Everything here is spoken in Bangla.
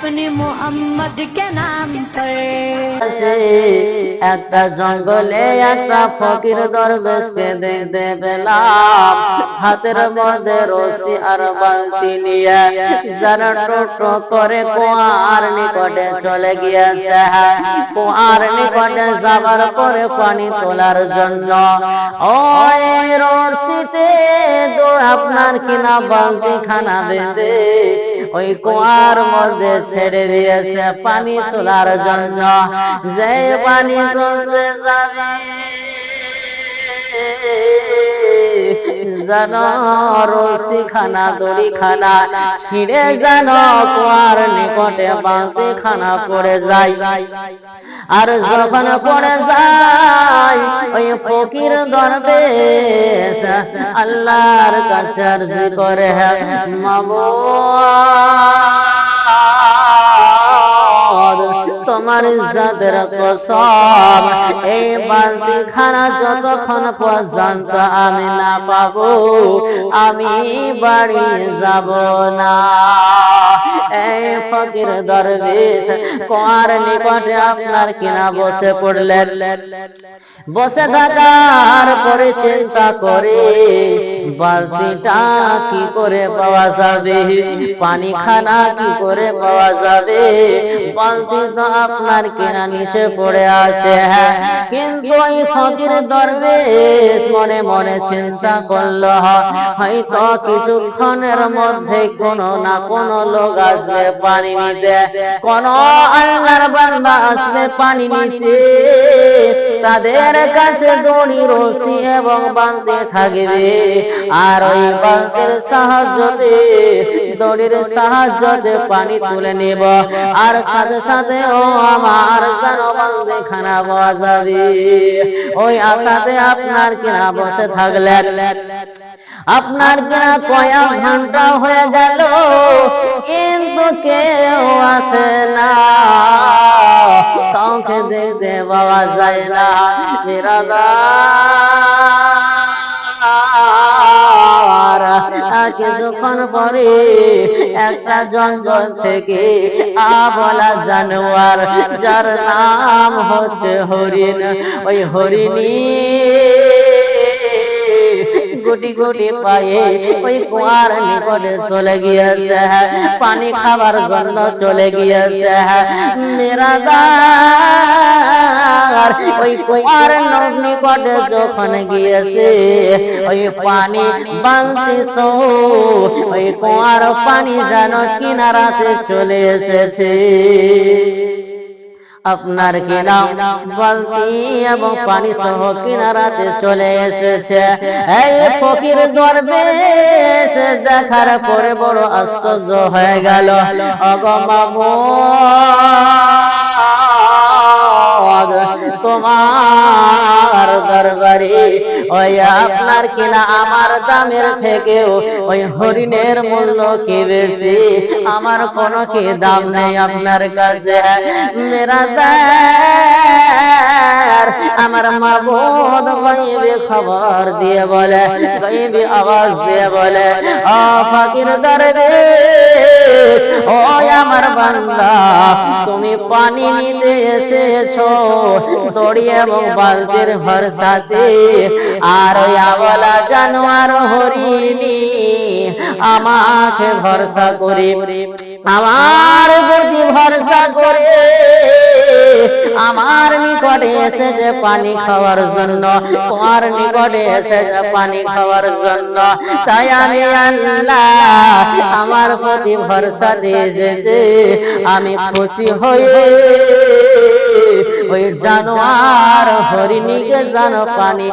अपने मोहम्मद के नाम पर। একটা জঙ্গলে একটা ফকির দরবেশকে দেখতে পেলাম, হাতের মধ্যে রশি আর বালতি নিয়ে যারা টোটো করে কুয়ার নিকটে চলে গিয়েছে। কুয়ার নিকটে যাবার পরে পানি তোলার জন্য ওই রশিতে আপনার কিনা বালতি খানা বেঁধে ওই কুয়ার মধ্যে ছেড়ে দিয়েছে পানি তোলার জন্য। যে পানি তুলতে যাবে যেন রশি খানা দড়ি খানা ছিঁড়ে যেন কুয়ার নিকটে বালতি খানা পড়ে যায়। আর যখন পড়ে যায় ওই ফকির দরবেশ আল্লাহর কাছে আরজি করে, মাবুদ তোমার ইজ্জতের কসম, এই বালতি খানা যতক্ষণ পর্যন্ত আমি না পাবো আমি বাড়ি যাব না। এই ফকির দরবেশ কুয়ার নিকটে আপনার কিনা বসে পড়লেন। বসে থাকার পরে চিন্তা করে বালতিটা কি করে পাওয়া যাবে, পানি খানা কি করে পাওয়া যাবে। বালতি তো আপনার কিনা নিচে পড়ে আছে, কিন্তু ওই ফকির দরবেশ মনে মনে চিন্তা করলো হয়তো কিছুক্ষণের মধ্যে কোনো না কোনো লোক আসবে পানি নিতে, কোন আল্লাহর বান্দা আসবে পানি নিতে। তাদের কাছে দড়ি রশি এবং বালতি থাকবে, আর ওই বালতির সাহায্যে দড়ির সাহায্যে পানি তুলে নেব, আর সাথে সাথে ও আমার যেন বালতি খানা পাওয়া যাবে। ওই আশাতে আপনার কিনা বসে থাকলেন। আপনার কিনা কয়েক ঘন্টা হয়ে গেল কিন্তু কেউ আসে না, কাউকে দেখতে পাওয়া যায় না। কিছুক্ষণ পরে একটা জঙ্গল থেকে বলা জানোয়ার যার নাম হচ্ছে হরিণ, ওই হরিণী গুটি গুটি পায়ে ওই কুয়ার নিকটে চলে গিয়েছে, পানি খাবার জন্য চলে গিয়েছে। মেরা গার ওই কুয়ার নিকটে যখন গিয়েছে ওই পানি বালতি সহ ওই কুয়ার পানি যেন কিনারাতে চলে এসেছে। আপনার কিনা বালতি এবং পানি সহ কিনারাতে চলে এসেছে। এই ফকির দরবেশ দেখার পরে বড় আশ্চর্য হয়ে গেল। ওগো মাবুদ তোমার দরবারে ওই আপনার কিনা আমার দামের থেকেও ওই হরিণের মূল্য কি বেশি, আমার কোনো কি দাম নেই আপনার কাছে। মেরা আমার মাবুদ গায়বে খবর দিয়ে বলে, গায়বে আওয়াজ দিয়ে বলে, ও ফকির দরবেশ ও আমার বান্দা তুমি পানি নিতে এসেছো দড়ি এবং বালতির ভরসাতে, আর ওই আওয়ালা জানোয়ার হরিণী আমাকে ভরসা করে আমার প্রতি ভরসা করে আমার নিকটে এসেছে পানি খাওয়ার জন্য, তোমার নিকটে এসেছে পানি খাওয়ার জন্য। তাই আমি আল্লাহ আমার প্রতি ভরসা দিয়ে এসেছে, আমি খুশি হয়ে ওই জানোয়ার হরিণীকে যেন পানি